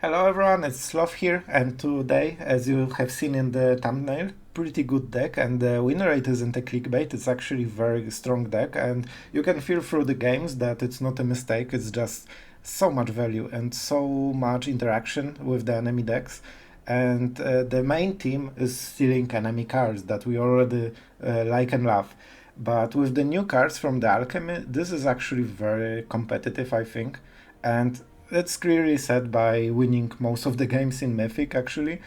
Hello everyone, it's Sloth here, and today, as you have seen in the thumbnail, pretty good deck, and the win rate isn't a clickbait, it's actually a very strong deck, and you can feel through the games that it's not a mistake, it's just so much value and so much interaction with the enemy decks, and the main team is stealing enemy cards that we already like and love. But with the new cards from the Alchemy, this is actually very competitive, I think, and it's clearly said by winning most of the games in Mythic, actually.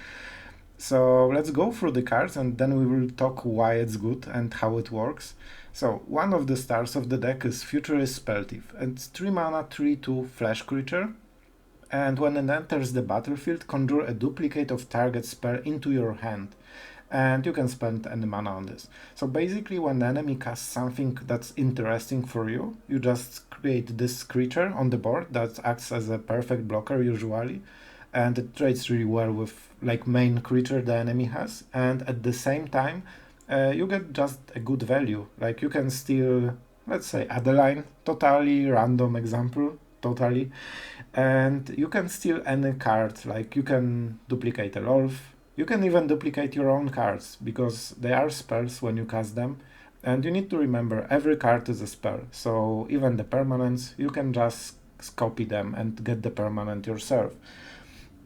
So let's go through the cards and then we will talk why it's good and how it works. So one of the stars of the deck is Futurist Spellthief. It's 3 mana 3/2 flash creature, and when it enters the battlefield, conjure a duplicate of target spell into your hand. And you can spend any mana on this. So basically, when the enemy casts something that's interesting for you, you just create this creature on the board that acts as a perfect blocker usually, and it trades really well with like main creature the enemy has, and at the same time you get just a good value. Like you can steal, let's say, Adeline, totally random example, totally, and you can steal any card. Like you can duplicate a Lolth, you can even duplicate your own cards, because they are spells when you cast them, and you need to remember every card is a spell, so even the permanents, you can just copy them and get the permanent yourself.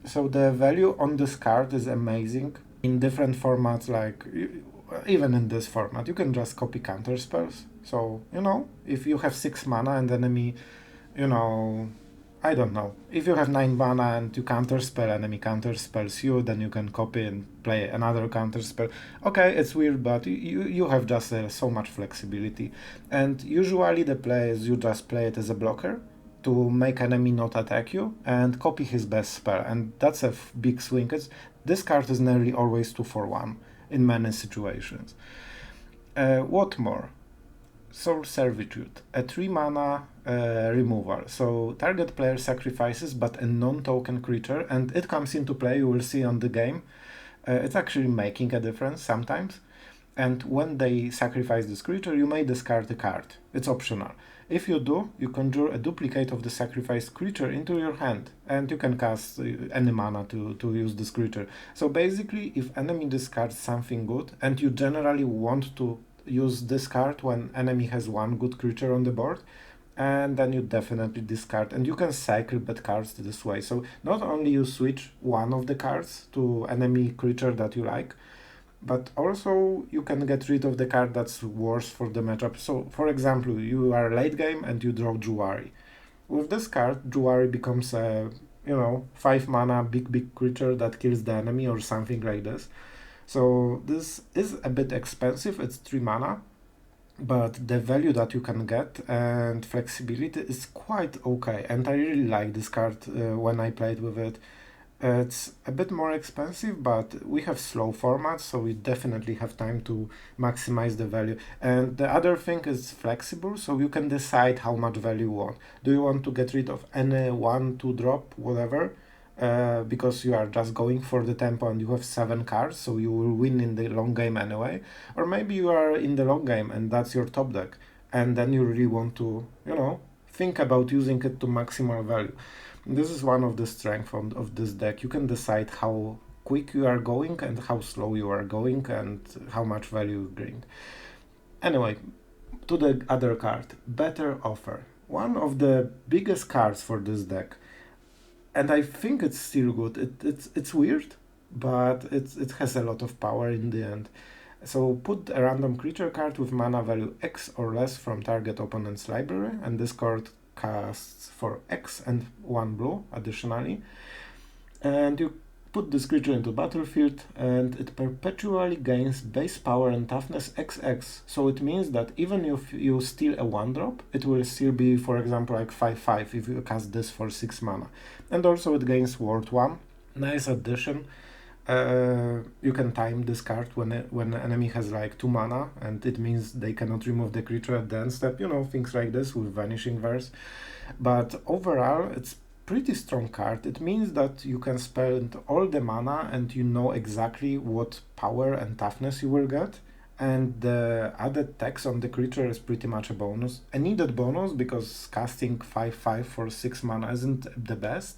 So the value on this card is amazing in different formats, like even in this format, you can just copy counter spells. So, if you have 6 mana and enemy, you know, I don't know. If you have 9 mana and you counterspell, enemy counterspells you, then you can copy and play another counterspell. Okay, it's weird, but you have just so much flexibility. And usually the play is you just play it as a blocker to make enemy not attack you and copy his best spell. And that's a big swing. This card is nearly always 2 for 1 in many situations. What more? Soul Servitude, a 3 mana removal. So target player sacrifices but a non-token creature, and it comes into play, you will see on the game. It's actually making a difference sometimes. And when they sacrifice this creature, you may discard a card. It's optional. If you do, you conjure a duplicate of the sacrificed creature into your hand, and you can cast any mana to use this creature. So basically, if enemy discards something good, and you generally want to use this card when enemy has one good creature on the board, and then you definitely discard, and you can cycle bad cards this way. So not only you switch one of the cards to enemy creature that you like, but also you can get rid of the card that's worse for the matchup. So for example, you are late game and you draw Jwari. With this card, Jwari becomes a 5 mana big creature that kills the enemy or something like this. So this is a bit expensive, it's 3 mana, but the value that you can get and flexibility is quite okay, and I really like this card when I played with it. It's a bit more expensive, but we have slow formats, so we definitely have time to maximize the value. And the other thing is flexible, so you can decide how much value you want. Do you want to get rid of any 1-2 drop, whatever, because you are just going for the tempo and you have 7 cards, so you will win in the long game anyway. Or maybe you are in the long game and that's your top deck, and then you really want to, think about using it to maximal value. This is one of the strengths of this deck. You can decide how quick you are going and how slow you are going and how much value you bring. Anyway, to the other card, Better Offer. One of the biggest cards for this deck, and I think it's still good. It's weird, but it has a lot of power in the end. So put a random creature card with mana value X or less from target opponent's library, and this card casts for X and 1 blue additionally. And you put this creature into battlefield, and it perpetually gains base power and toughness XX. So it means that even if you steal a 1-drop, it will still be, for example, like 5/5 if you cast this for 6 mana. And also it gains Ward 1. Nice addition. You can time this card when the enemy has like 2 mana, and it means they cannot remove the creature at the end step, things like this with Vanishing Verse. But overall, it's pretty strong card. It means that you can spend all the mana and you know exactly what power and toughness you will get, and the added text on the creature is pretty much a bonus. A needed bonus, because casting 5/5 for 6 mana isn't the best,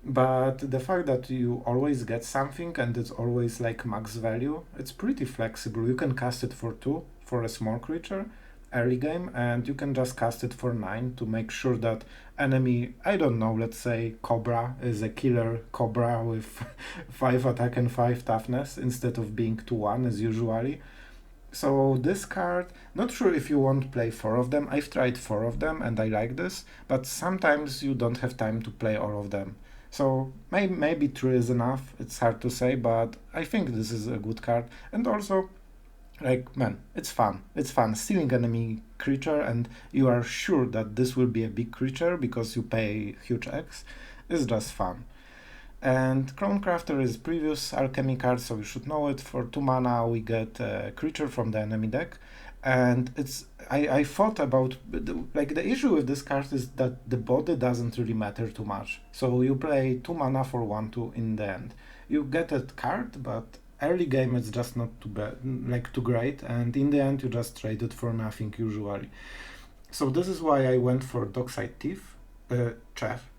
But the fact that you always get something and it's always like max value, it's pretty flexible. You can cast it for 2 for a small creature early game, and you can just cast it for 9 to make sure that enemy, I don't know, let's say Cobra is a killer Cobra with 5 attack and 5 toughness instead of being 2-1 as usually. So this card, not sure if you want to play 4 of them. I've tried 4 of them and I like this, but sometimes you don't have time to play all of them. So maybe 3 is enough, it's hard to say, but I think this is a good card. And also, like, man, it's fun. It's fun stealing enemy creature, and you are sure that this will be a big creature because you pay huge X. It's just fun. And Crown Crafter is previous Alchemy card, so you should know it. For 2 mana, we get a creature from the enemy deck. And it's I thought about, the issue with this card is that the body doesn't really matter too much. So you play 2 mana for 1/2 in the end. You get a card, but early game it's just not too bad, too great, and in the end you just trade it for nothing usually. So this is why I went for Dockside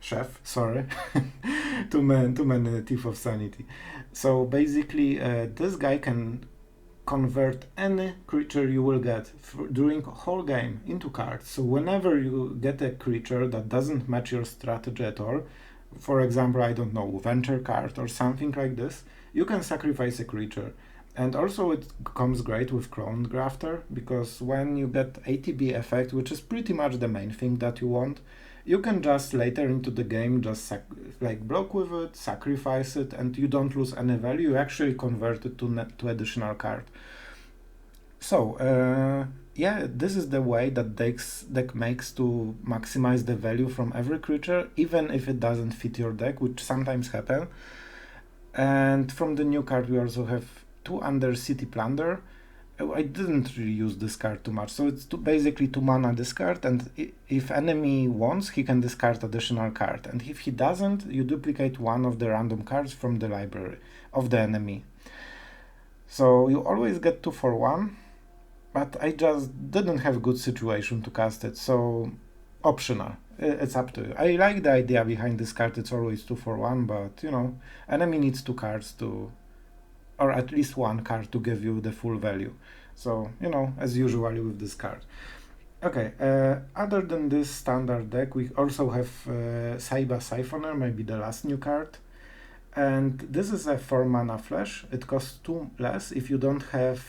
Chef, sorry, too many Thief of Sanity. So basically, this guy can convert any creature you will get during whole game into cards. So whenever you get a creature that doesn't match your strategy at all, for example, I don't know, Venture card or something like this, you can sacrifice a creature. And also it comes great with Crown Grafter, because when you get ATB effect, which is pretty much the main thing that you want, you can just later into the game just block with it, sacrifice it, and you don't lose any value. You actually convert it to additional card. So yeah, this is the way that deck makes to maximize the value from every creature, even if it doesn't fit your deck, which sometimes happen. And from the new card we also have 2 Undercity Plunder. I didn't really use this card too much, so it's basically 2 mana discard, and if enemy wants, he can discard additional card, and if he doesn't, you duplicate one of the random cards from the library of the enemy. So you always get 2 for 1, but I just didn't have good situation to cast it, so optional. It's up to you. I like the idea behind this card, it's always 2 for 1, but enemy needs 2 cards to, or at least 1 card to give you the full value. So, as usually with this card. Okay, other than this standard deck, we also have Saiba Syphoner, maybe the last new card. And this is a 4 mana flash. It costs 2 less if you don't have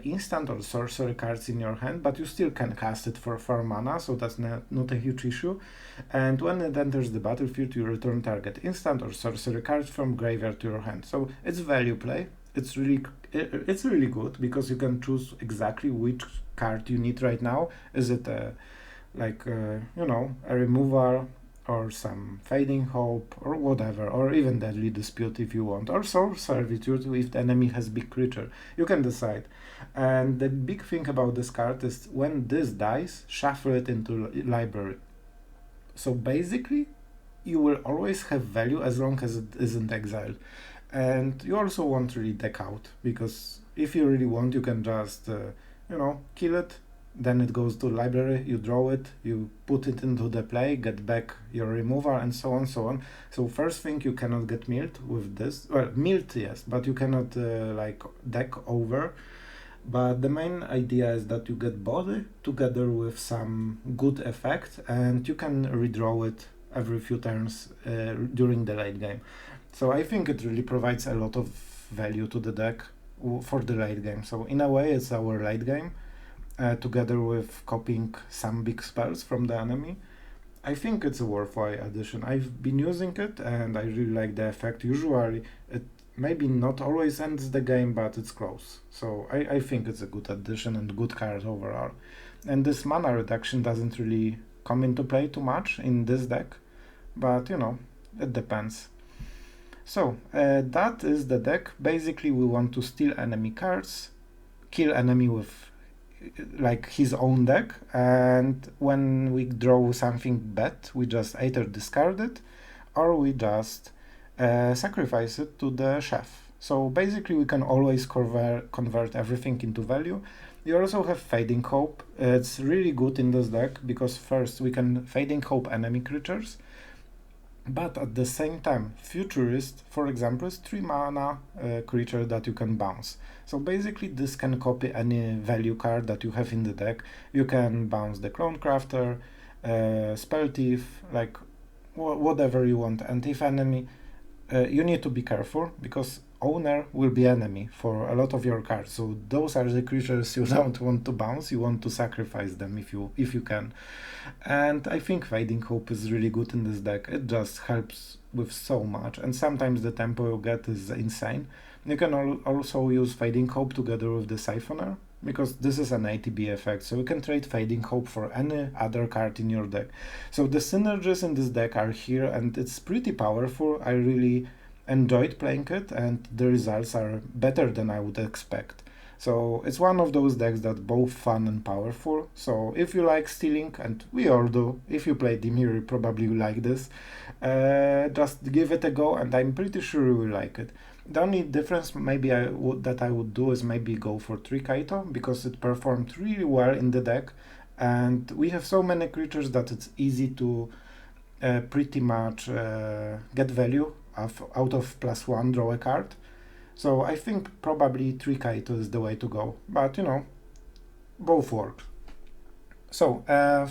instant or sorcery cards in your hand, but you still can cast it for 4 mana, so that's not a huge issue. And when it enters the battlefield, you return target instant or sorcery cards from graveyard to your hand. So it's value play. It's really good because you can choose exactly which card you need right now. Is it a removal, or some Fading Hope, or whatever, or even Deadly Dispute if you want, or Soul Servitude if the enemy has big creature. You can decide. And the big thing about this card is when this dies, shuffle it into library. So basically, you will always have value as long as it isn't exiled. And you also won't really deck out, because if you really want, you can just, kill it, then it goes to library, you draw it, you put it into the play, get back your removal, and so on, so on. So first thing, you cannot get milled with this. Well, milled, yes, but you cannot deck over. But the main idea is that you get body together with some good effect, and you can redraw it every few turns during the late game. So I think it really provides a lot of value to the deck for the late game. So in a way, it's our late game. Together with copying some big spells from the enemy. I think it's a worthwhile addition. I've been using it and I really like the effect. Usually it maybe not always ends the game, but it's close. So I think it's a good addition and good card overall. And this mana reduction doesn't really come into play too much in this deck, but it depends. So that is the deck. Basically we want to steal enemy cards, kill enemy with his own deck, and when we draw something bad, we just either discard it or we just sacrifice it to the chef. So basically we can always convert everything into value. You also have Fading Hope. It's really good in this deck because first we can Fading Hope enemy creatures, But at the same time, Futurist, for example, is 3 mana creature that you can bounce. So basically this can copy any value card that you have in the deck. You can bounce the Clone Crafter, Spellthief, like whatever you want. And if enemy, you need to be careful because owner will be enemy for a lot of your cards. So those are the creatures you don't want to bounce. You want to sacrifice them if you can. And I think Fading Hope is really good in this deck. It just helps with so much, and sometimes the tempo you get is insane. You can also use Fading Hope together with the Siphoner, because this is an ATB effect, so you can trade Fading Hope for any other card in your deck. So the synergies in this deck are here, and it's pretty powerful. I really enjoyed playing it, and the results are better than I would expect. So it's one of those decks that both fun and powerful. So if you like stealing, and we all do, if you play Dimir, you probably like this, just give it a go, and I'm pretty sure you will like it. The only difference maybe that I would do is maybe go for 3 Kaito, because it performed really well in the deck, and we have so many creatures that it's easy to pretty much get value out of +1, draw a card. So I think probably 3 Kaito is the way to go, but you know, both work. So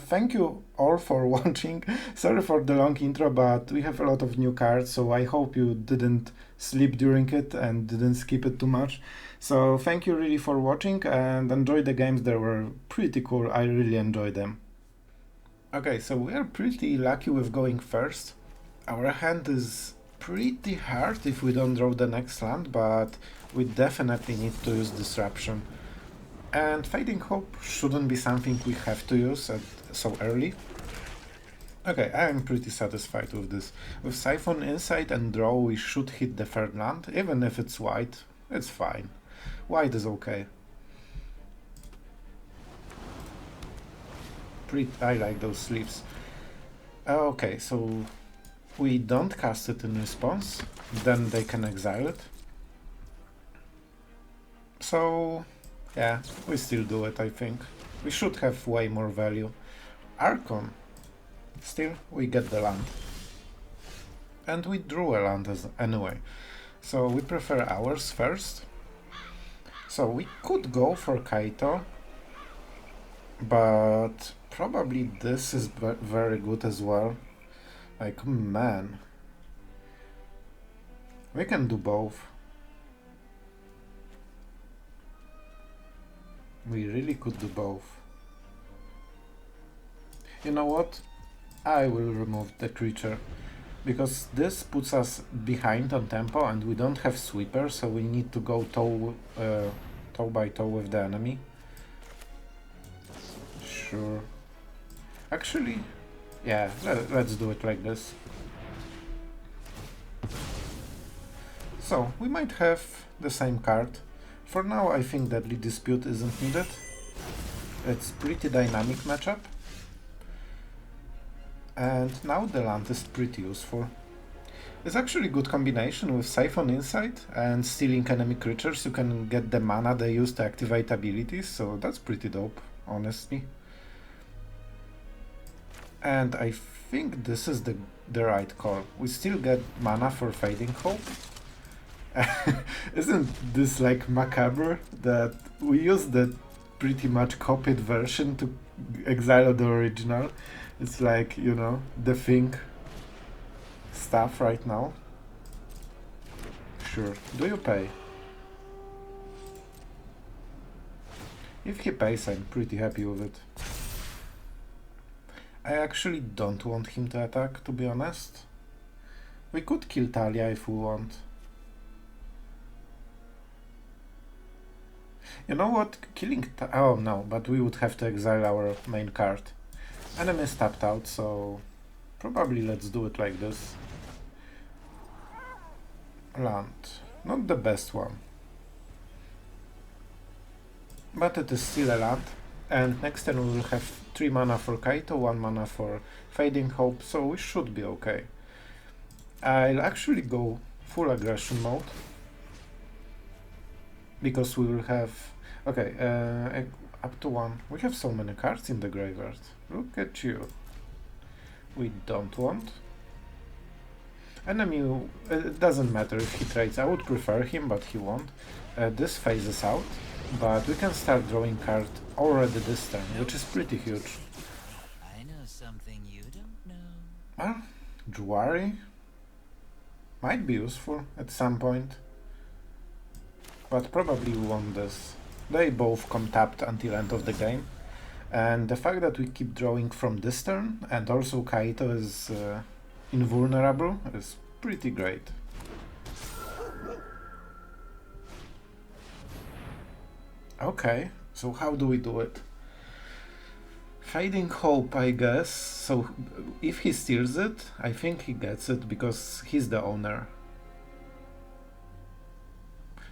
thank you all for watching. Sorry for the long intro, but we have a lot of new cards, so I hope you didn't sleep during it and didn't skip it too much. So thank you really for watching, and enjoy the games. They were pretty cool. I really enjoyed them. Okay, so we are pretty lucky with going first. Our hand is pretty hard if we don't draw the next land, but we definitely need to use Disruption. And Fading Hope shouldn't be something we have to use so early. Okay, I am pretty satisfied with this. With Siphon Insight and draw, we should hit the third land, even if it's white. It's fine. White is okay. I like those sleeves. Okay, so we don't cast it in response, then they can exile it. So yeah, we still do it, I think. We should have way more value. Archon. Still, we get the land. And we drew a land anyway. So we prefer ours first. So we could go for Kaito, but probably this is very good as well. Like, man. We can do both. We really could do both. You know what? I will remove the creature, because this puts us behind on tempo and we don't have sweeper, so we need to go toe by toe with the enemy. Sure. Actually, yeah, let's do it like this. So, we might have the same card. For now, I think Deadly Dispute isn't needed. It's pretty dynamic matchup. And now the land is pretty useful. It's actually a good combination with Siphon Insight and stealing enemy creatures. You can get the mana they use to activate abilities, so that's pretty dope, honestly. And I think this is the right call. We still get mana for Fading Hope. Isn't this like macabre that we use the pretty much copied version to exile the original? It's like, you know, the thing stuff right now. Sure. Do you pay? If he pays, I'm pretty happy with it. I actually don't want him to attack, to be honest. We could kill Talia if we want. You know what? Oh no, but we would have to exile our main card. Enemy is tapped out, so probably let's do it like this. Land. Not the best one. But it is still a land. And next turn we will have 3 mana for Kaito, 1 mana for Fading Hope, so we should be okay. I'll actually go full aggression mode, because we will have... Okay, up to 1. We have so many cards in the graveyard. Look at you. We don't want. Enemy, it doesn't matter if he trades, I would prefer him, but he won't. This phases out, but we can start drawing cards already this turn, which is pretty huge. I know something you don't know. Well, Jwari might be useful at some point, but probably we want this. They both come tapped until end of the game, and the fact that we keep drawing from this turn, and also Kaito is invulnerable, is pretty great. Okay, so how do we do it? Fading Hope, I guess. So if he steals it, I think he gets it because he's the owner.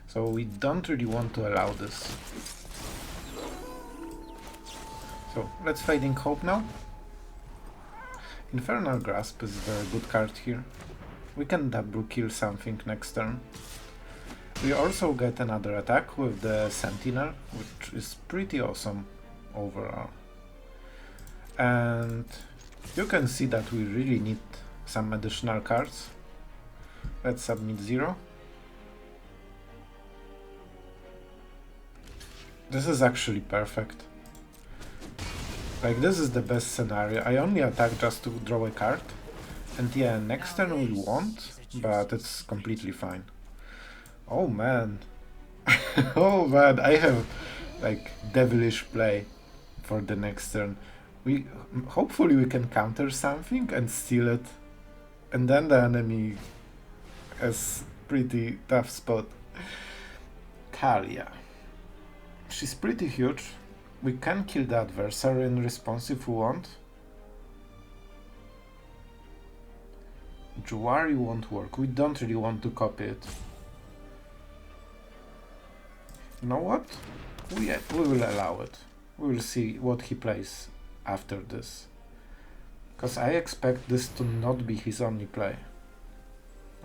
So we don't really want to allow this. So let's Fading Hope now. Infernal Grasp is a very good card here. We can double kill something next turn. We also get another attack with the Sentinel, which is pretty awesome overall. And you can see that we really need some additional cards. Let's submit 0. This is actually perfect. Like, this is the best scenario. I only attack just to draw a card. And yeah, next turn we won't, but it's completely fine. Oh man. Oh man, I have like devilish play for the next turn. Hopefully we can counter something and steal it, and then the enemy has pretty tough spot. Talia. She's pretty huge. We can kill the adversary in response if we want. Jwari won't work. We don't really want to copy it. You know what? We will allow it. We will see what he plays after this. Because I expect this to not be his only play.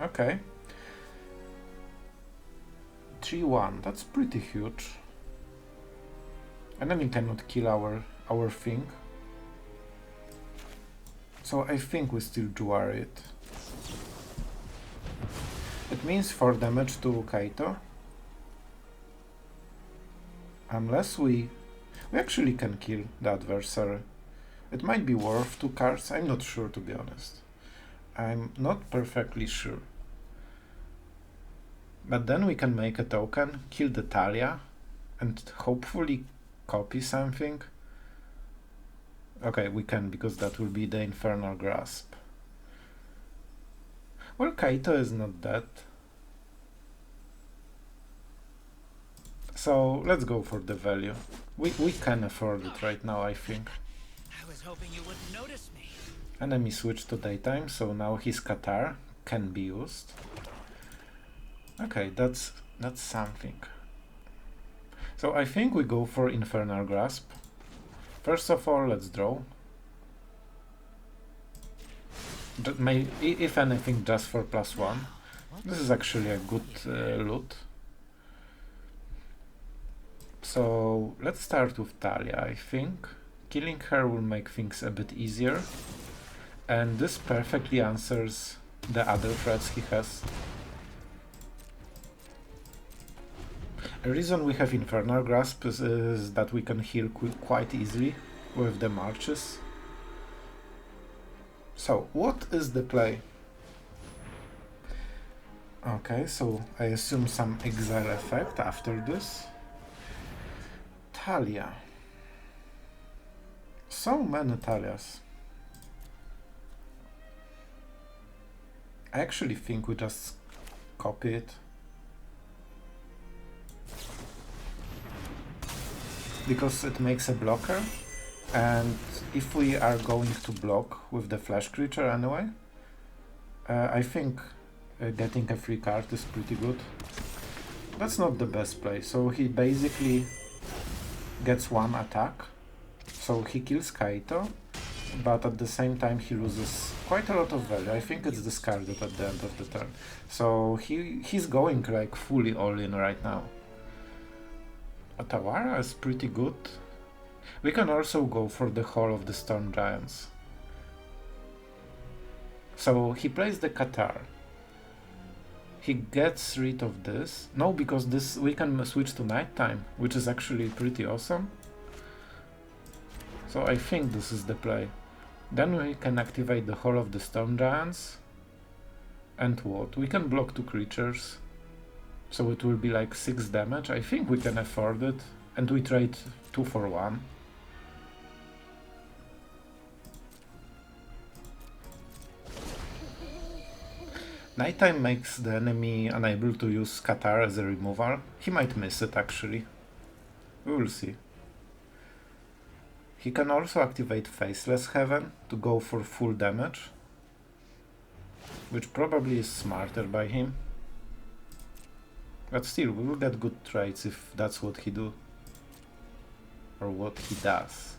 Okay. 3-1. That's pretty huge. Enemy cannot kill our thing. So I think we still Jwari it. It means 4 damage to Kaito. Unless we actually can kill the adversary. It might be worth 2 cards, I'm not sure, to be honest. I'm not perfectly sure. But then we can make a token, kill the Talia, and hopefully copy something. Okay, we can, because that will be the Infernal Grasp. Well, Kaito is not dead. So let's go for the value. We can afford it right now, I think. I was hoping you wouldn't notice me. Enemy switched to daytime, so now his Qatar can be used. Okay, that's something. So I think we go for Infernal Grasp. First of all, let's draw. If anything, just for +1. This is actually a good loot. So let's start with Talia, I think. Killing her will make things a bit easier. And this perfectly answers the other threats he has. A reason we have Infernal Grasp is that we can heal quite easily with the marches. So, what is the play? Okay, so I assume some exile effect after this. Talia. So many Talias. I actually think we just copy it. Because it makes a blocker, and if we are going to block with the flash creature anyway, I think getting a free card is pretty good. That's not the best play, so he basically gets 1 attack, so he kills Kaito, but at the same time he loses quite a lot of value. I think it's discarded at the end of the turn, so he's going like fully all in right now. Otawara is pretty good. We can also go for the Hall of the Storm Giants. So he plays the Qatar. He gets rid of this. No, because this we can switch to nighttime, which is actually pretty awesome. So I think this is the play. Then we can activate the Hall of the Storm Giants. And what? We can block 2 creatures. So it will be like 6 damage. I think we can afford it. And we trade 2 for 1. Nighttime makes the enemy unable to use Qatar as a removal. He might miss it actually. We will see. He can also activate Faceless Heaven to go for full damage, which probably is smarter by him. But still, we will get good trades if that's what he do. Or what he does.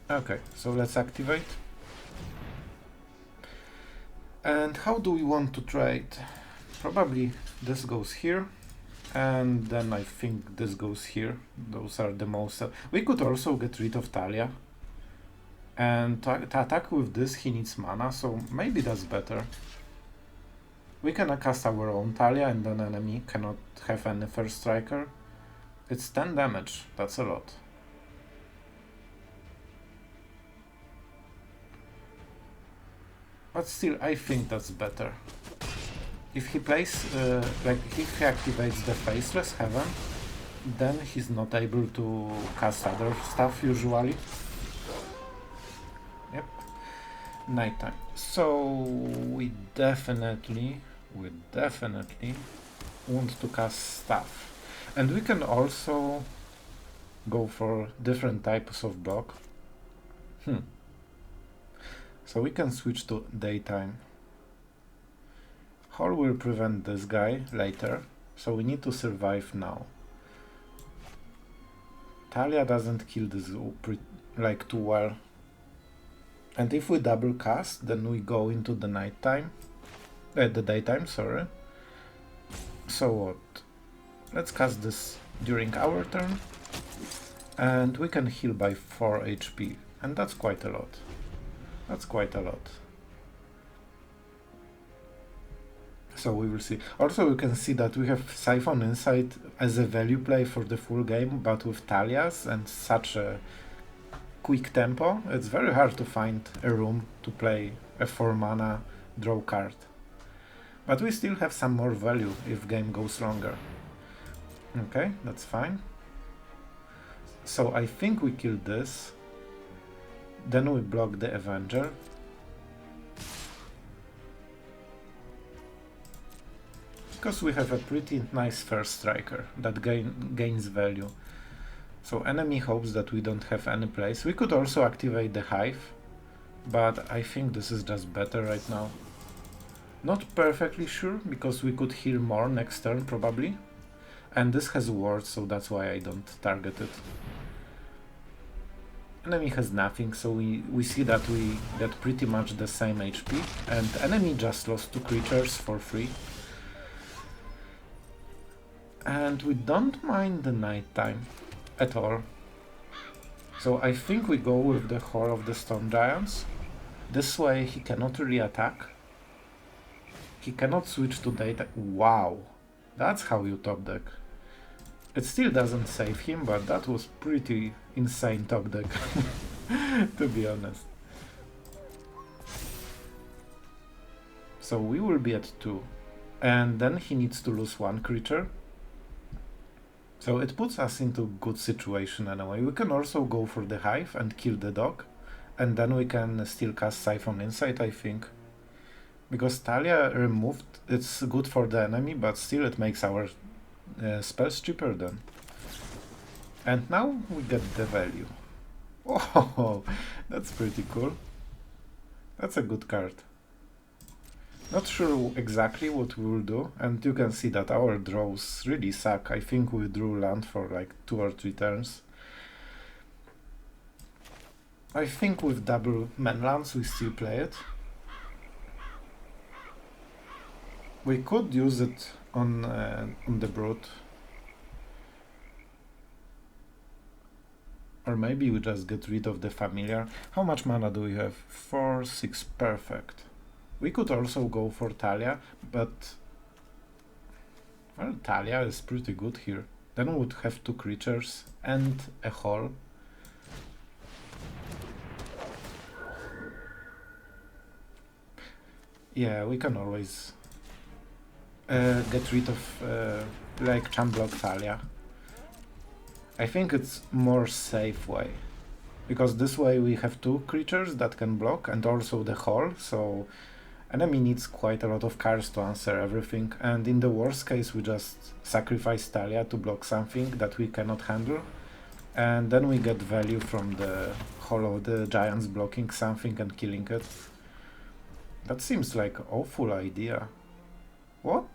Okay, so let's activate. And how do we want to trade? Probably this goes here, and then I think this goes here. Those are the most... we could also get rid of Talia. And to attack with this he needs mana, so maybe that's better. We can cast our own Talia and then enemy cannot have any first striker. It's 10 damage, that's a lot. But still, I think that's better. If he plays, like if he activates the Faceless Heaven, then he's not able to cast other stuff usually. Yep. Nighttime. So we definitely want to cast stuff. And we can also go for different types of block. So we can switch to daytime. Hall will prevent this guy later, so we need to survive now. Talia doesn't kill this like too well. And if we double cast, then we go into the nighttime. The daytime, sorry. So what? Let's cast this during our turn. And we can heal by 4 HP. And that's quite a lot. That's quite a lot. So we will see. Also, you can see that we have Siphon Insight as a value play for the full game, but with Talias and such a quick tempo, it's very hard to find a room to play a 4 mana draw card. But we still have some more value if game goes longer. Okay, that's fine. So I think we killed this. Then we block the Avenger. Because we have a pretty nice first striker that gains value. So enemy hopes that we don't have any place. We could also activate the Hive, but I think this is just better right now. Not perfectly sure, because we could heal more next turn probably. And this has wards, so that's why I don't target it. Enemy has nothing, so we see that we get pretty much the same HP, and enemy just lost 2 creatures for free. And we don't mind the nighttime at all. So I think we go with the Hall of the Storm Giants. This way he cannot really attack. He cannot switch to data. Wow, that's how you top deck. It still doesn't save him, but that was pretty insane top deck, to be honest. So we will be at 2, and then he needs to lose 1 creature. So it puts us into a good situation anyway. We can also go for the Hive and kill the dog, and then we can still cast Siphon Insight, I think. Because Talia removed, it's good for the enemy, but still it makes our spells cheaper then. And now we get the value. Oh, that's pretty cool. That's a good card. Not sure exactly what we will do, and you can see that our draws really suck. I think we drew land for like 2 or 3 turns. I think with double manlands we still play it. We could use it on the Brute. Or maybe we just get rid of the Familiar. How much mana do we have? 4, 6, perfect. We could also go for Talia, but Well, Talia is pretty good here. Then we would have 2 creatures and a hole. Yeah, we can always get rid of like champ block Talia. I think it's more safe way, because this way we have 2 creatures that can block and also the hole, so enemy needs quite a lot of cards to answer everything, and in the worst case we just sacrifice Talia to block something that we cannot handle, and then we get value from the hole of the giants blocking something and killing it. That seems like an awful idea. What?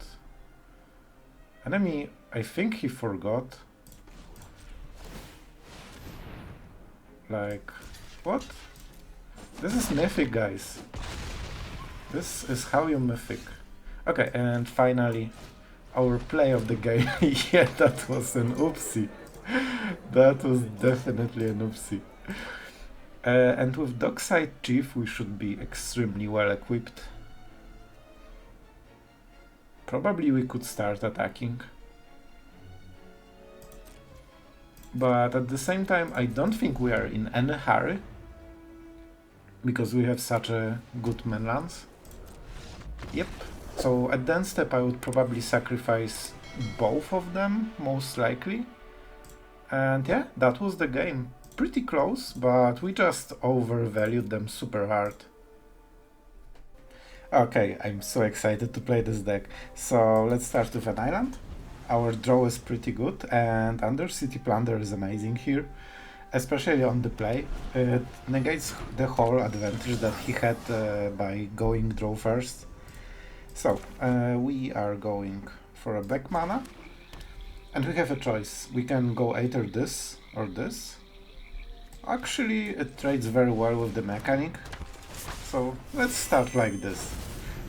Enemy, I think he forgot. Like, what? This is Mythic, guys. This is how you Mythic. Okay, and finally, our play of the game. Yeah, that was an oopsie. That was definitely an oopsie. And with Dockside Chef, we should be extremely well equipped. Probably we could start attacking. But at the same time, I don't think we are in any hurry, because we have such a good manlands. Yep. So at the end step I would probably sacrifice both of them, most likely. And yeah, that was the game. Pretty close, but we just overvalued them super hard. Okay, I'm so excited to play this deck. So let's start with an island. Our draw is pretty good, and Undercity Plunder is amazing here, especially on the play. It negates the whole advantage that he had by going draw first. So we are going for a black mana, and we have a choice. We can go either this or this. Actually, it trades very well with the mechanic, so let's start like this.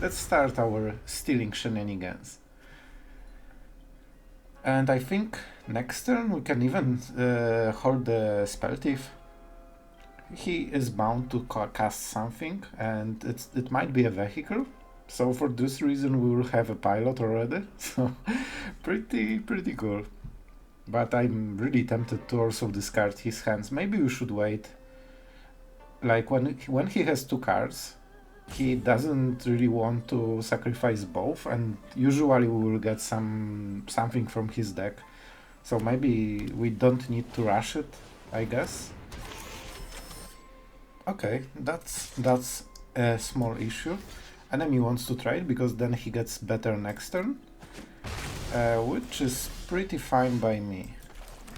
Let's start our stealing shenanigans. And I think next turn we can even hold the Spellthief. He is bound to cast something, and it might be a vehicle. So for this reason we will have a pilot already. So pretty cool. But I'm really tempted to also discard his hands. Maybe we should wait. Like when he has 2 cards, he doesn't really want to sacrifice both, and usually we will get something from his deck. So maybe we don't need to rush it, I guess. Okay, that's a small issue. Enemy wants to trade because then he gets better next turn, which is pretty fine by me.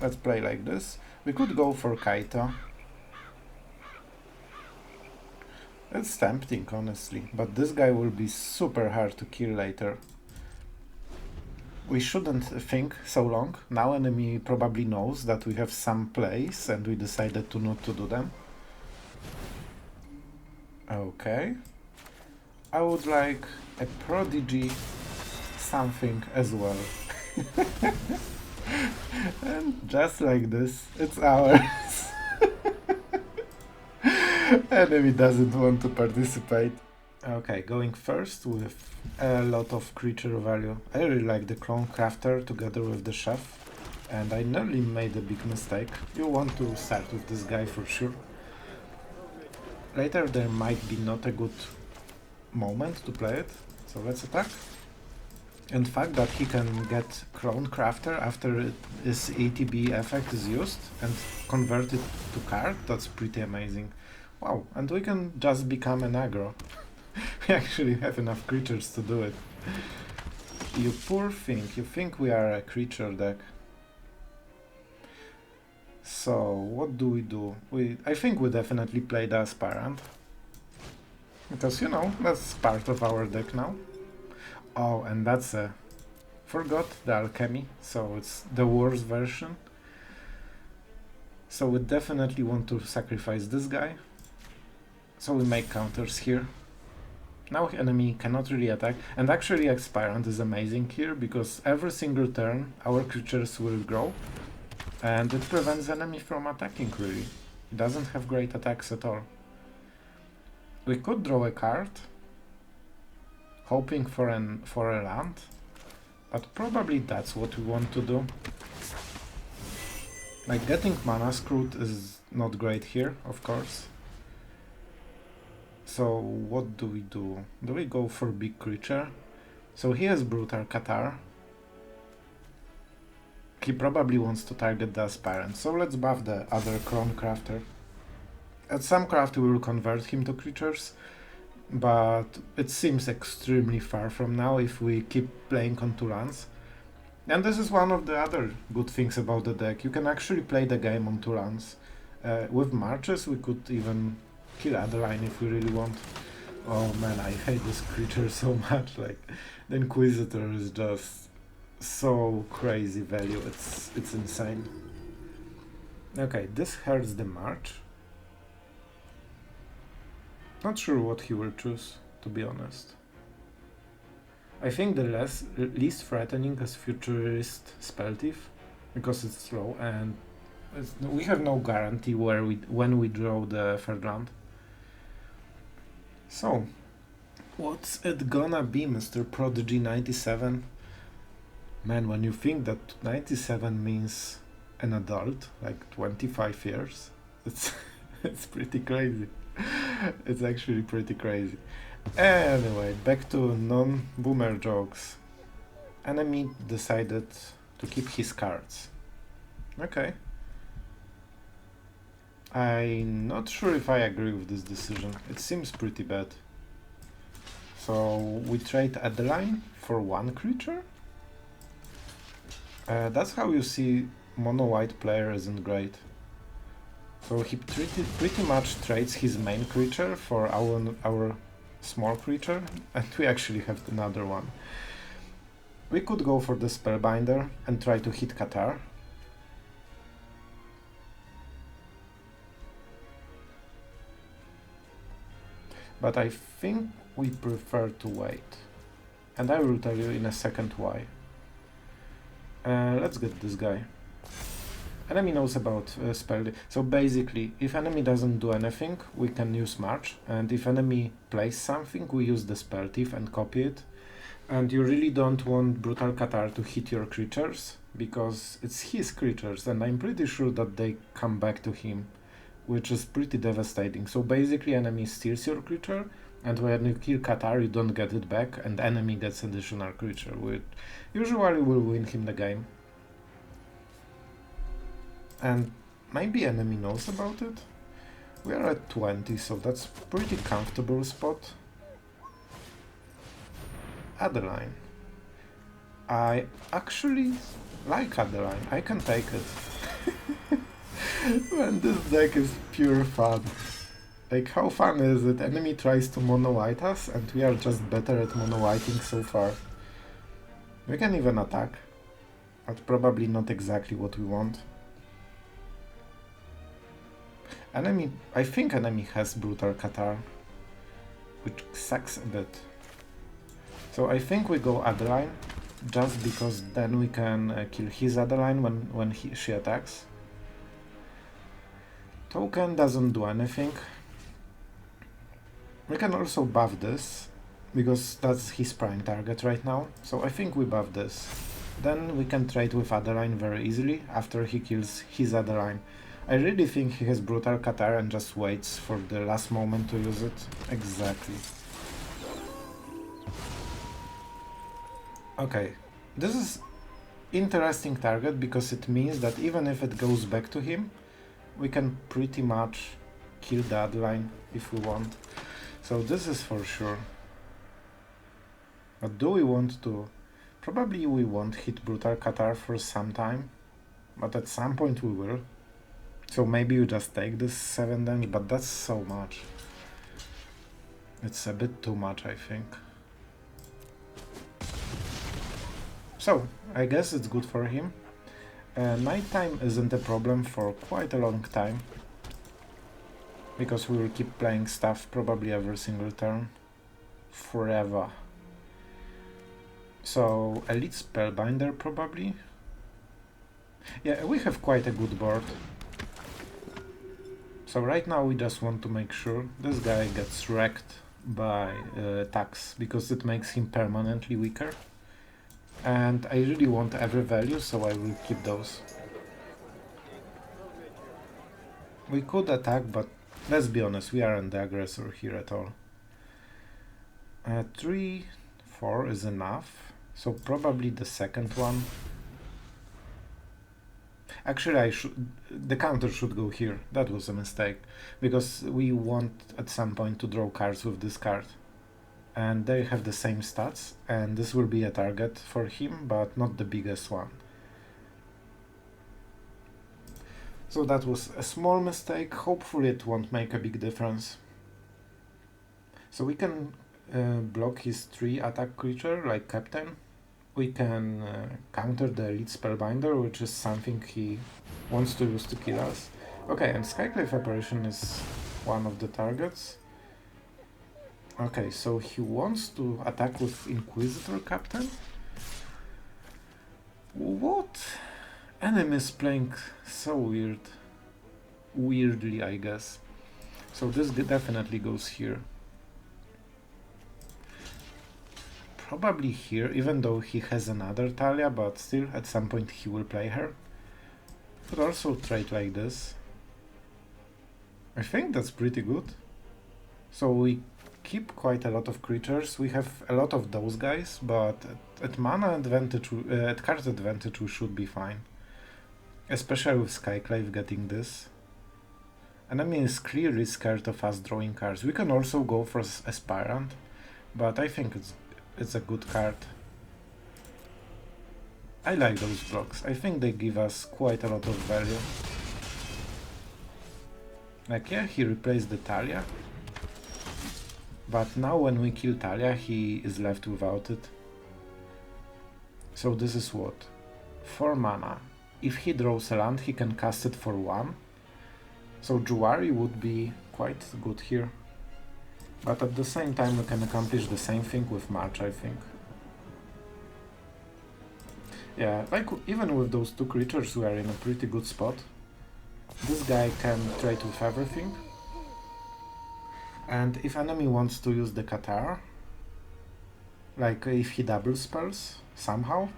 Let's play like this. We could go for Kaito. It's tempting, honestly, but this guy will be super hard to kill later. We shouldn't think so long. Now enemy probably knows that we have some plays and we decided to not to do them. Okay. I would like a prodigy something as well. And just like this, it's ours. Enemy doesn't want to participate. Okay, going first with a lot of creature value. I really like the Clone Crafter together with the Chef, and I nearly made a big mistake. You want to start with this guy for sure. Later there might be not a good moment to play it, so let's attack. And the fact that he can get Clone Crafter after his ATB effect is used and convert it to card, that's pretty amazing. Wow, and we can just become an aggro. We actually have enough creatures to do it. You poor thing, you think we are a creature deck. So, what do we do? I think we definitely play the Aspirant. Because, you know, that's part of our deck now. Oh, and that's a... Forgot the Alchemy, so it's the worst version. So we definitely want to sacrifice this guy. So we make counters here. Now enemy cannot really attack, and actually Aspirant is amazing here, because every single turn our creatures will grow, and it prevents enemy from attacking really. It doesn't have great attacks at all. We could draw a card, hoping for a land, But probably that's what we want to do. Like, getting mana screwed is not great here, of course. So what do we do? Do we go for big creature? So he has Brutal Catar. He probably wants to target the Aspirant, so let's buff the other Cron Crafter. At some craft we will convert him to creatures, but it seems extremely far from now if we keep playing on 2 runs. And this is one of the other good things about the deck. You can actually play the game on 2 runs. With marches we could even kill Adeline if we really want. Oh man, I hate this creature so much. Like, the Inquisitor is just so crazy value, it's insane. Okay, this hurts the March. Not sure what he will choose, to be honest. I think the least threatening is Futurist Spellthief, because it's slow and we have no guarantee when we draw the third land. So, what's it gonna be, Mr. Prodigy 97? Man, when you think that 97 means an adult, like 25 years, it's pretty crazy. It's actually pretty crazy. Anyway, back to non-boomer jokes. Enemy decided to keep his cards. Okay. I'm not sure if I agree with this decision. It seems pretty bad. So we trade Adeline for 1 creature? That's how you see mono-white player isn't great. So he pretty much trades his main creature for our small creature, and we actually have another one. We could go for the Spellbinder and try to hit Qatar. But I think we prefer to wait. And I will tell you in a second why. Let's get this guy. Enemy knows about spell. So basically, if enemy doesn't do anything, we can use March, and if enemy plays something, we use the Spellthief and copy it. And you really don't want Brutal Qatar to hit your creatures, because it's his creatures, and I'm pretty sure that they come back to him, which is pretty devastating. So basically, enemy steals your creature, and when you kill Qatar, you don't get it back, and enemy gets additional creature, which usually will win him the game. And maybe enemy knows about it. We are at 20, so that's pretty comfortable spot. Adeline. I actually like Adeline. I can take it. Man, this deck is pure fun. Like, how fun is it? Enemy tries to mono-white us, and we are just better at mono-whiting so far. We can even attack, but probably not exactly what we want. Enemy, I think enemy has Brutal Qatar, which sucks a bit. So I think we go Adeline, just because then we can kill his Adeline when she attacks. Token doesn't do anything. We can also buff this, because that's his prime target right now. So I think we buff this. Then we can trade with Adeline very easily after he kills his Adeline. I really think he has Brutal Qatar and just waits for the last moment to use it. Exactly. Okay, this is interesting target because it means that even if it goes back to him, we can pretty much kill the Adeline if we want. So this is for sure. But do we want to? Probably we won't hit Brutal Qatar for some time, but at some point we will. So maybe you just take this 7 damage, but that's so much. It's a bit too much, I think. So, I guess it's good for him. Nighttime isn't a problem for quite a long time, because we will keep playing stuff probably every single turn. Forever. So, Elite Spellbinder probably. Yeah, we have quite a good board. So right now we just want to make sure this guy gets wrecked by tax, because it makes him permanently weaker. And I really want every value, so I will keep those. We could attack, but let's be honest, we aren't the aggressor here at all. 3, 4 is enough, so probably the second one. Actually, the counter should go here. That was a mistake, because we want at some point to draw cards with this card. And they have the same stats, and this will be a target for him, but not the biggest one. So that was a small mistake. Hopefully it won't make a big difference. So we can block his 3 attack creature like Captain. We can counter the Elite Spellbinder, which is something he wants to use to kill us. Okay, and Skyclave Apparition is one of the targets. Okay, so he wants to attack with Inquisitor Captain? What? Enemy is playing so weirdly, I guess. So this definitely goes here. Probably here, even though he has another Talia, but still at some point he will play her. Could also trade like this. I think that's pretty good. So we keep quite a lot of creatures. We have a lot of those guys, but at mana advantage, at card advantage we should be fine. Especially with Skyclave getting this. Enemy is clearly scared of us drawing cards. We can also go for Aspirant, but I think it's a good card. I like those blocks. I think they give us quite a lot of value. Like, yeah, he replaced the Talia. But now when we kill Talia, he is left without it. So this is what? 4 mana. If he draws a land, he can cast it for 1. So Jwari would be quite good here. But at the same time we can accomplish the same thing with March, I think. Yeah, like even with those 2 creatures we are in a pretty good spot. This guy can trade with everything. And if enemy wants to use the Qatar, like if he double spells somehow,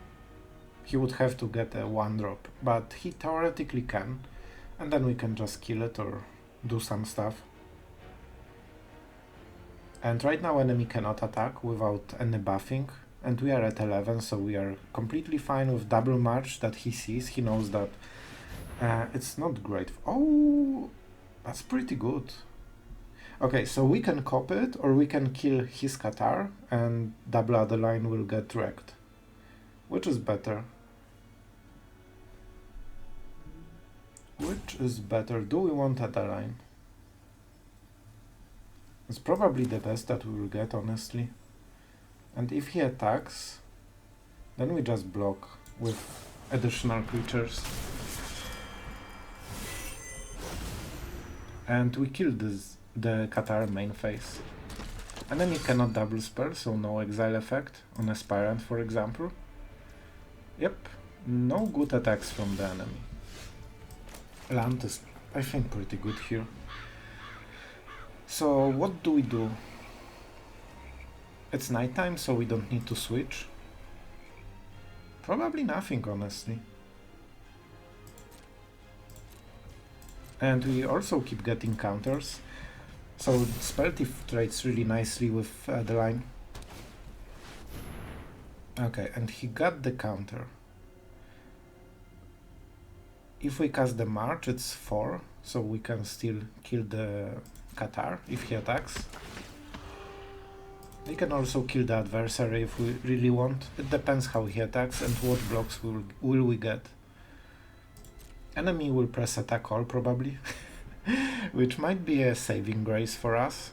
he would have to get a 1-drop, but he theoretically can, and then we can just kill it or do some stuff. And right now enemy cannot attack without any buffing, and we are at 11, so we are completely fine with double March that he sees. He knows that it's not great. Oh, that's pretty good. Okay, so we can copy it, or we can kill his Qatar, and double Adeline will get wrecked. Which is better? Which is better? Do we want Adeline? It's probably the best that we will get, honestly. And if he attacks, then we just block with additional creatures. And we kill the Qatar main phase. And then he cannot double spell, so no exile effect on Aspirant, for example. Yep, no good attacks from the enemy. Land is, I think, pretty good here. So what do we do? It's nighttime, so we don't need to switch. Probably nothing, honestly. And we also keep getting counters. So Spellthief trades really nicely with the line. Okay, and he got the counter. If we cast the March, it's 4, so we can still kill the Qatar if he attacks. We can also kill the adversary if we really want. It depends how he attacks and what blocks will we get. Enemy will press attack all probably, which might be a saving grace for us.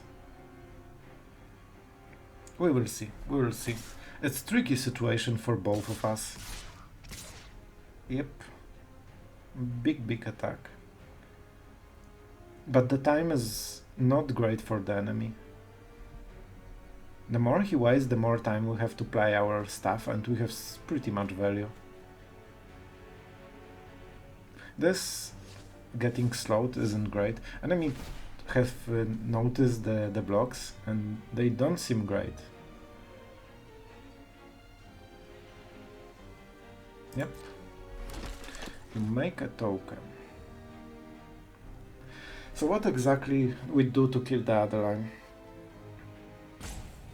We will see, we will see. It's a tricky situation for both of us. Yep. Big attack. But the time is not great for the enemy. The more he waits, the more time we have to play our stuff, and we have pretty much value. This getting Sloth isn't great. Enemy have noticed the blocks, and they don't seem great. Yep. You make a token. So what exactly we do to kill the other line?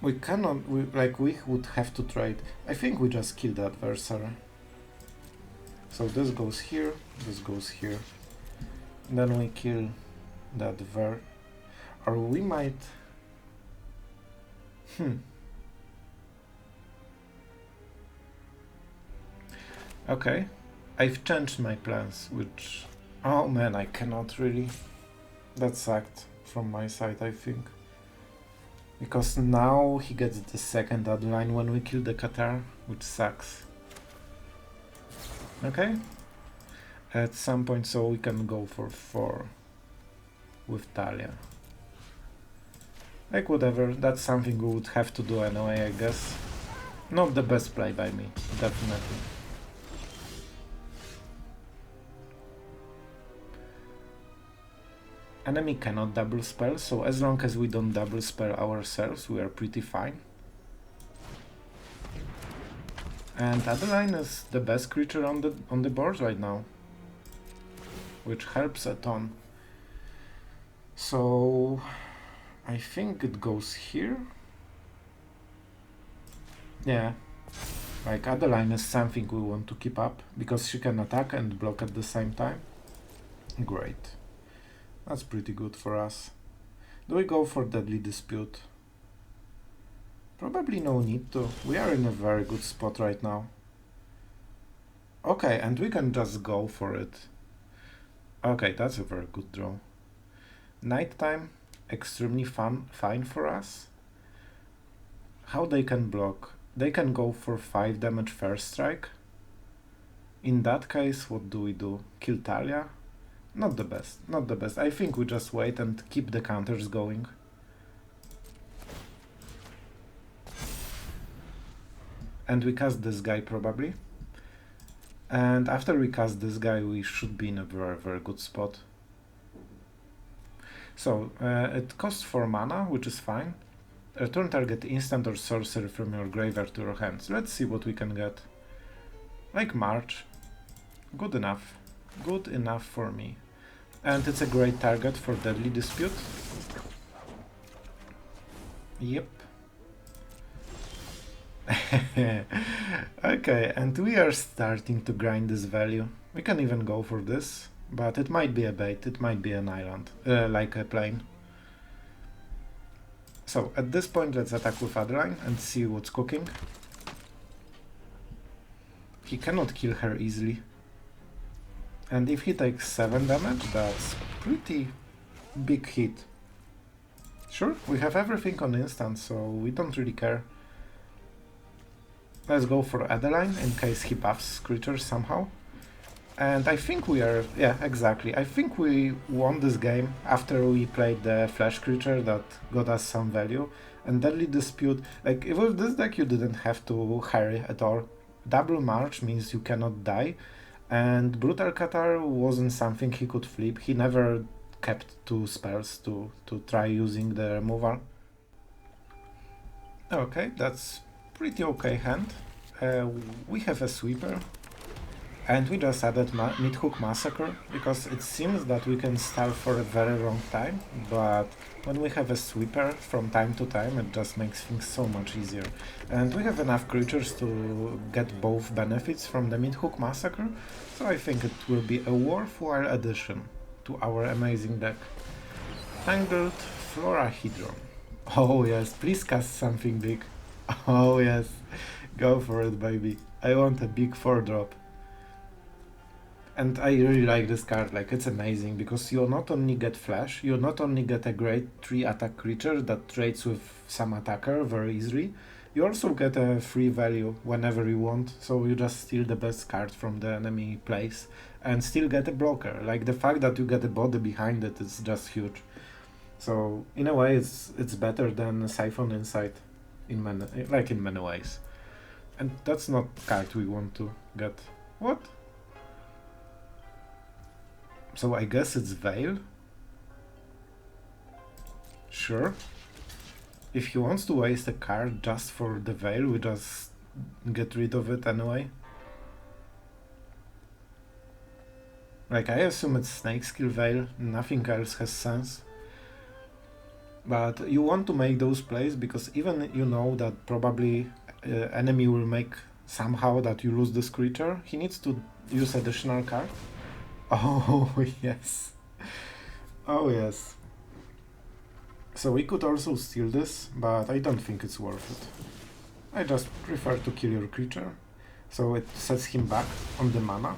We cannot, we would have to trade. I think we just kill the adversary. So this goes here, this goes here. Then we kill the adversary. Or we might... Okay. I've changed my plans, which... Oh man, I cannot really... That sucked from my side, I think. Because now he gets the second other line when we kill the Qatar, which sucks. Okay. At some point, so we can go for 4 with Talia. Like whatever, that's something we would have to do anyway, I guess. Not the best play by me, definitely. Enemy cannot double spell, so as long as we don't double spell ourselves, we are pretty fine. And Adeline is the best creature on the board right now, which helps a ton. So I think it goes here. Yeah, like Adeline is something we want to keep up because she can attack and block at the same time. Great. That's pretty good for us. Do we go for Deadly Dispute? Probably no need to. We are in a very good spot right now. Okay, and we can just go for it. Okay, that's a very good draw. Nighttime, extremely fine for us. How they can block? They can go for 5 damage first strike. In that case, what do we do? Kill Talia? Not the best, not the best. I think we just wait and keep the counters going. And we cast this guy probably. And after we cast this guy, we should be in a very, very good spot. So, it costs 4 mana, which is fine. Return target instant or sorcery from your graveyard to your hands. Let's see what we can get. Like March. Good enough. Good enough for me. And it's a great target for Deadly Dispute. Yep. Okay, and we are starting to grind this value. We can even go for this, but it might be a bait, it might be an island, like a plane. So, at this point, let's attack with Adeline and see what's cooking. He cannot kill her easily. And if he takes 7 damage, that's pretty big hit. Sure, we have everything on instant, so we don't really care. Let's go for Adeline in case he buffs creatures somehow. And I think we are... yeah, exactly. I think we won this game after we played the flash creature that got us some value. And Deadly Dispute... like, with this deck you didn't have to hurry at all. Double March means you cannot die. And Brutal Qatar wasn't something he could flip. He never kept 2 spells to try using the removal. Okay, that's pretty okay hand. We have a sweeper. And we just added Meathook Massacre, because it seems that we can stall for a very long time, but when we have a sweeper from time to time, it just makes things so much easier. And we have enough creatures to get both benefits from the Meathook Massacre, so I think it will be a worthwhile addition to our amazing deck. Tangled Florahedron. Oh yes, please cast something big. Oh yes, go for it, baby. I want a big 4-drop. And I really like this card, like it's amazing, because you not only get flash, you not only get a great 3-attack creature that trades with some attacker very easily, you also get a free value whenever you want, so you just steal the best card from the enemy place and still get a blocker. Like the fact that you get a body behind it is just huge. So in a way it's better than Siphon Insight in many ways. And that's not card we want to get. What? So I guess it's Veil? Sure. If he wants to waste a card just for the Veil, we just get rid of it anyway. Like, I assume it's Snakeskill Veil, nothing else has sense. But you want to make those plays because even you know that probably enemy will make somehow that you lose this creature, he needs to use additional card. Oh, yes. Oh, yes. So we could also steal this, but I don't think it's worth it. I just prefer to kill your creature, so it sets him back on the mana.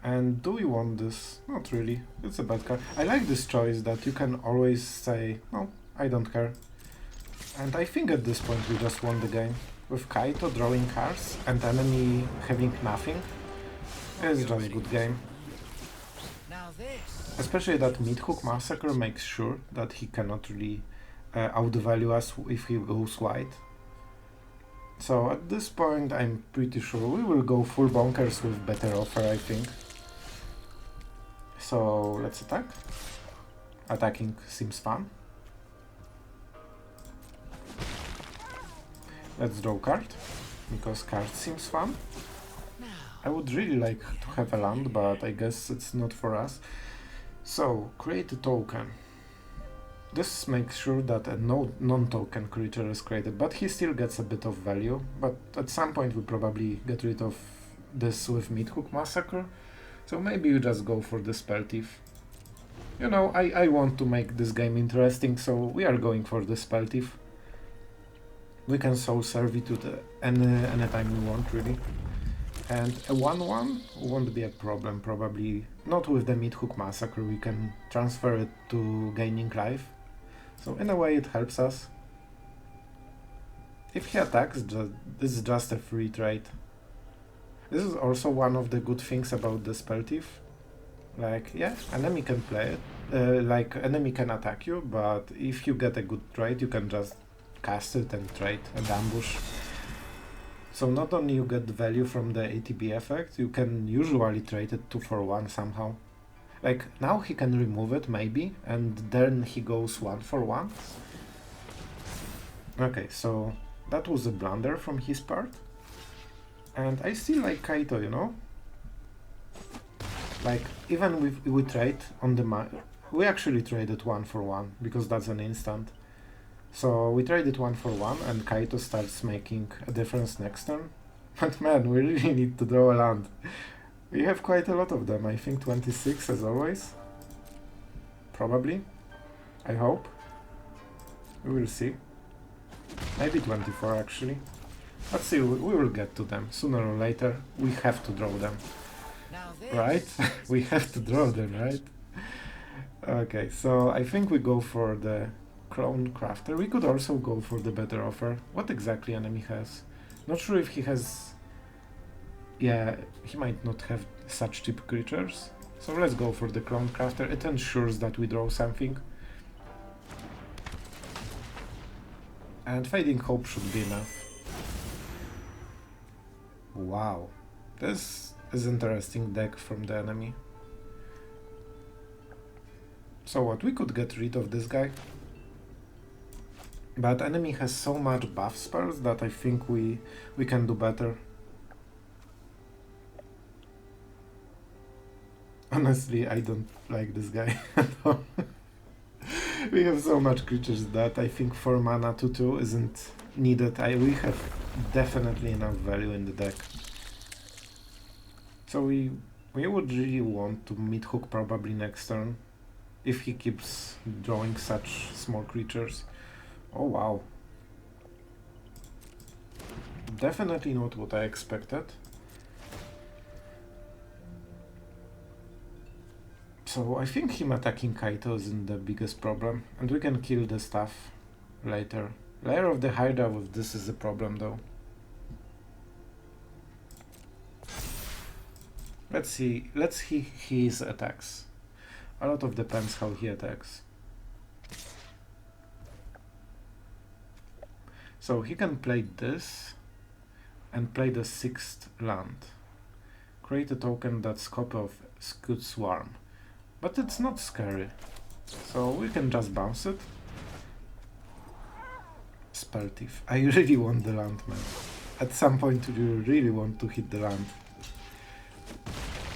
And do we want this? Not really. It's a bad card. I like this choice that you can always say, no, I don't care. And I think at this point we just won the game. With Kaito drawing cards and enemy having nothing, it's just a good game. Especially that Meathook Massacre makes sure that he cannot really outvalue us if he goes wide. So at this point I'm pretty sure we will go full bonkers with better offer, I think. So let's attack. Attacking seems fun. Let's draw card, because card seems fun. I would really like to have a land, but I guess it's not for us. So, create a token. This makes sure that a non-token creature is created, but he still gets a bit of value. But at some point we probably get rid of this with Meathook Massacre. So maybe you just go for the Spellthief. You know, I want to make this game interesting, so we are going for the Spellthief. We can Soul Servitude anytime we want, really. And a 1-1 won't be a problem, probably. Not with the Meathook Massacre, we can transfer it to gaining life. So in a way it helps us. If he attacks, this is just a free trade. This is also one of the good things about the Spellthief. Like, yeah, enemy can play it, like enemy can attack you, but if you get a good trade, you can just cast it and trade and ambush. So not only you get value from the ATB effect, you can usually trade it 2 for 1 somehow. Like, now he can remove it, maybe, and then he goes 1 for 1. Okay, so that was a blunder from his part. And I still like Kaito, you know? Like, even if we trade on the we actually traded 1 for 1, because that's an instant. So we traded 1 for 1, and Kaito starts making a difference next turn. But man, we really need to draw a land. We have quite a lot of them, I think 26 as always. Probably. I hope. We will see. Maybe 24 actually. Let's see, we will get to them. Sooner or later, we have to draw them. Right? We have to draw them, right? Okay, so I think we go for the Clone Crafter. We could also go for the better offer. What exactly enemy has? Not sure if he has... Yeah, he might not have such cheap creatures. So let's go for the Clone Crafter. It ensures that we draw something. And Fading Hope should be enough. Wow. This is interesting deck from the enemy. So what, we could get rid of this guy. But enemy has so much buff spells that I think we can do better. Honestly, I don't like this guy at all. We have so much creatures that I think 4 mana 2/2 isn't needed. We have definitely enough value in the deck. So we would really want to Meathook probably next turn, if he keeps drawing such small creatures. Oh wow. Definitely not what I expected. So I think him attacking Kaito isn't the biggest problem, and we can kill the stuff later. Lair of the Hydra with this is a problem though. Let's see his attacks. A lot of depends how he attacks. So he can play this and play the 6th land. Create a token that's copy of Scud Swarm. But it's not scary. So we can just bounce it. Spellthief. I really want the land, man. At some point you really want to hit the land.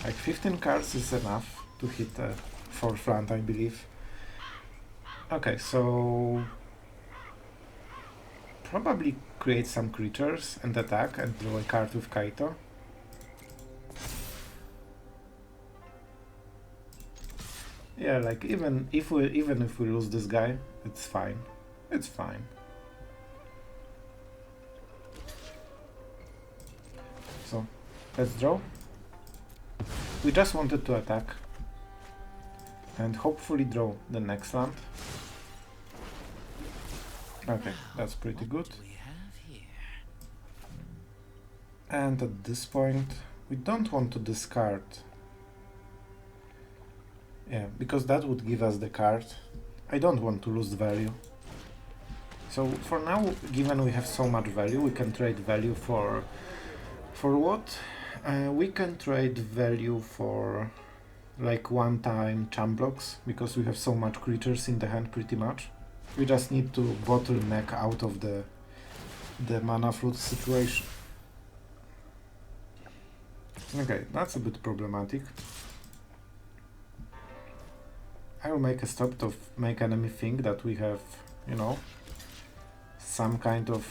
Like 15 cards is enough to hit 4th land, I believe. Okay, so probably create some creatures and attack and draw a card with Kaito. Yeah, like even if we lose this guy, it's fine. It's fine. So let's draw. We just wanted to attack and hopefully draw the next land. Okay, that's pretty good. And at this point, we don't want to discard. Yeah, because that would give us the card. I don't want to lose value. So for now, given we have so much value, we can trade value for what? We can trade value for like one-time champ blocks, because we have so much creatures in the hand pretty much. We just need to bottleneck out of the mana flood situation. Okay, that's a bit problematic. I will make a stop to make enemy think that we have, you know, some kind of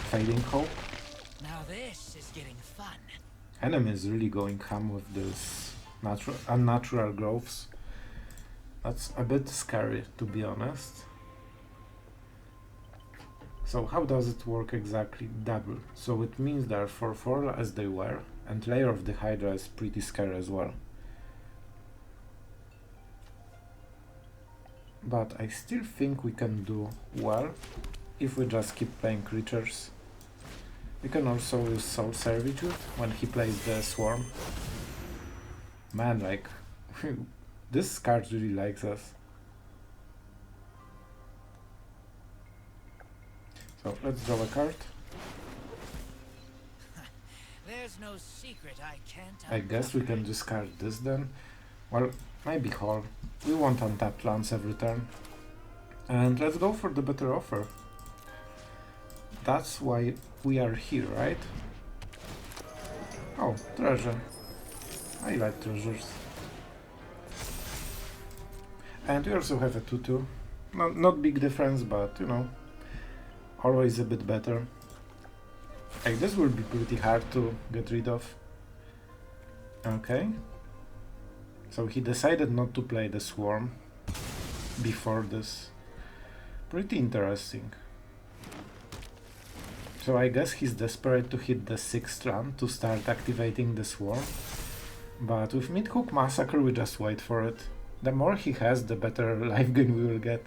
fading hope. Now this is getting fun. Enemy is really going ham with this unnatural growths. That's a bit scary, to be honest. So how does it work exactly? Double. So it means they are 4/4 as they were, and Lair of the Hydra is pretty scary as well. But I still think we can do well if we just keep playing creatures. We can also use Soul Servitude when he plays the Swarm. Man, like, this card really likes us. So let's draw a card. There's no secret I can't. I guess we can discard this then. Well, maybe Hall. We want untapped lands every turn. And let's go for the better offer. That's why we are here, right? Oh, treasure. I like treasures. And we also have a 2/2. Not big difference, but you know, always a bit better. Like, this will be pretty hard to get rid of. Okay. So he decided not to play the Swarm before this. Pretty interesting. So I guess he's desperate to hit the 6th run to start activating the Swarm. But with Meathook Massacre we just wait for it. The more he has, the better life gain we will get.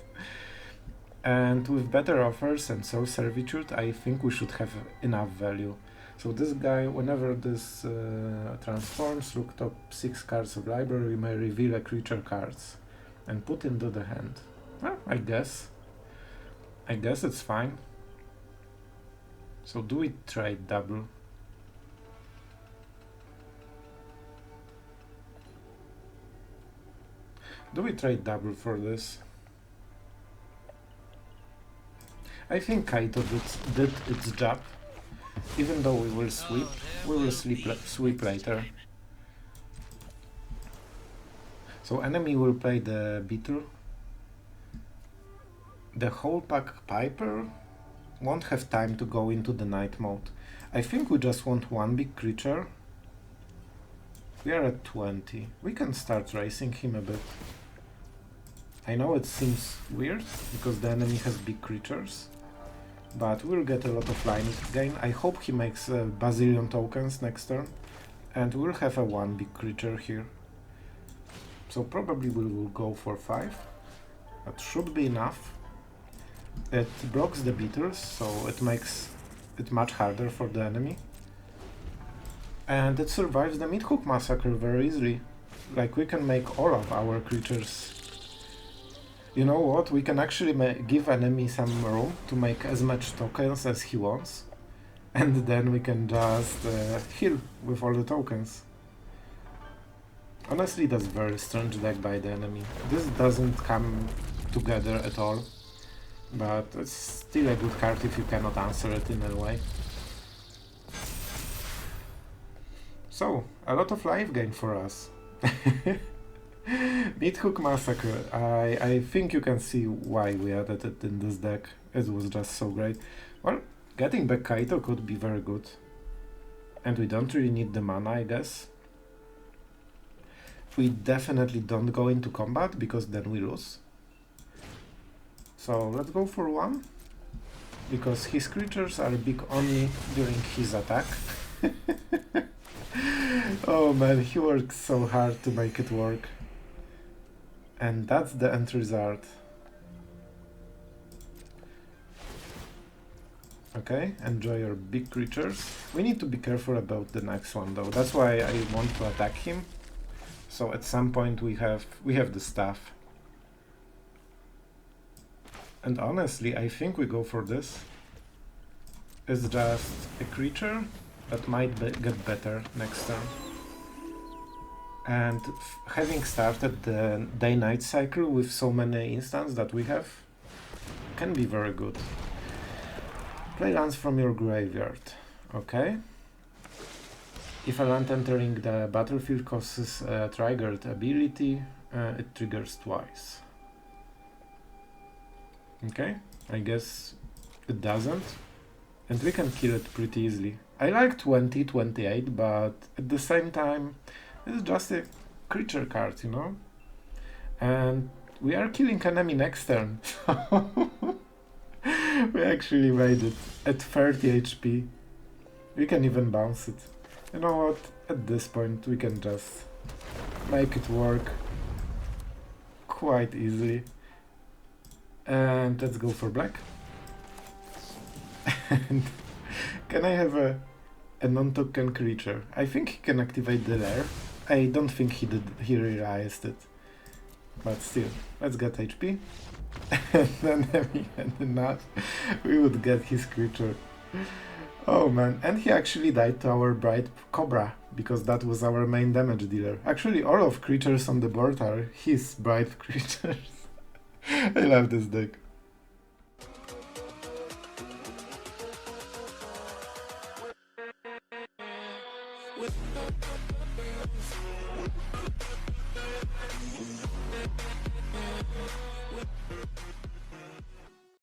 And with better offers and Soul Servitude, I think we should have enough value. So this guy, whenever this transforms, look top 6 cards of library, we may reveal a creature cards and put into the hand. Well, I guess it's fine. So do we trade double? Do we trade double for this? I think Kaito did its job. Even though we will sweep, we will sweep later. So enemy will play the Beetle. The whole pack Piper won't have time to go into the night mode. I think we just want one big creature. We are at 20. We can start racing him a bit. I know it seems weird, because the enemy has big creatures, but we'll get a lot of line gain. I hope he makes a bazillion tokens next turn, and we'll have a one big creature here. So probably we will go for 5. That should be enough. It blocks the beetles, so it makes it much harder for the enemy. And it survives the Meathook Massacre very easily. Like, we can make all of our creatures. You know what? We can actually give enemy some room to make as much tokens as he wants. And then we can just heal with all the tokens. Honestly, that's very strange deck by the enemy. This doesn't come together at all. But it's still a good card if you cannot answer it in a way. So, a lot of life gain for us. Meathook Massacre. I think you can see why we added it in this deck. It was just so great. Well, getting back Kaito could be very good. And we don't really need the mana, I guess. We definitely don't go into combat, because then we lose. So let's go for 1. Because his creatures are big only during his attack. Oh man, he works so hard to make it work. And that's the end result. Okay, enjoy your big creatures. We need to be careful about the next one though. That's why I want to attack him. So at some point we have the staff. And honestly, I think we go for this. It's just a creature that might get better next turn. And having started the day-night cycle with so many instants that we have, can be very good. Play lands from your graveyard. Okay. If a land entering the battlefield causes a triggered ability, it triggers twice. Okay, I guess it doesn't. And we can kill it pretty easily. I like 28, but at the same time, it's just a creature card, you know? And we are killing enemy next turn. We actually made it at 30 HP. We can even bounce it. You know what? At this point, we can just make it work quite easily. And let's go for black. And can I have a non-token creature? I think he can activate the lair. I don't think he realized it. But still, let's get HP. And then we would get his creature. Oh man, and he actually died to our Bright Cobra, because that was our main damage dealer. Actually, all of creatures on the board are his Bright creatures. I love this deck.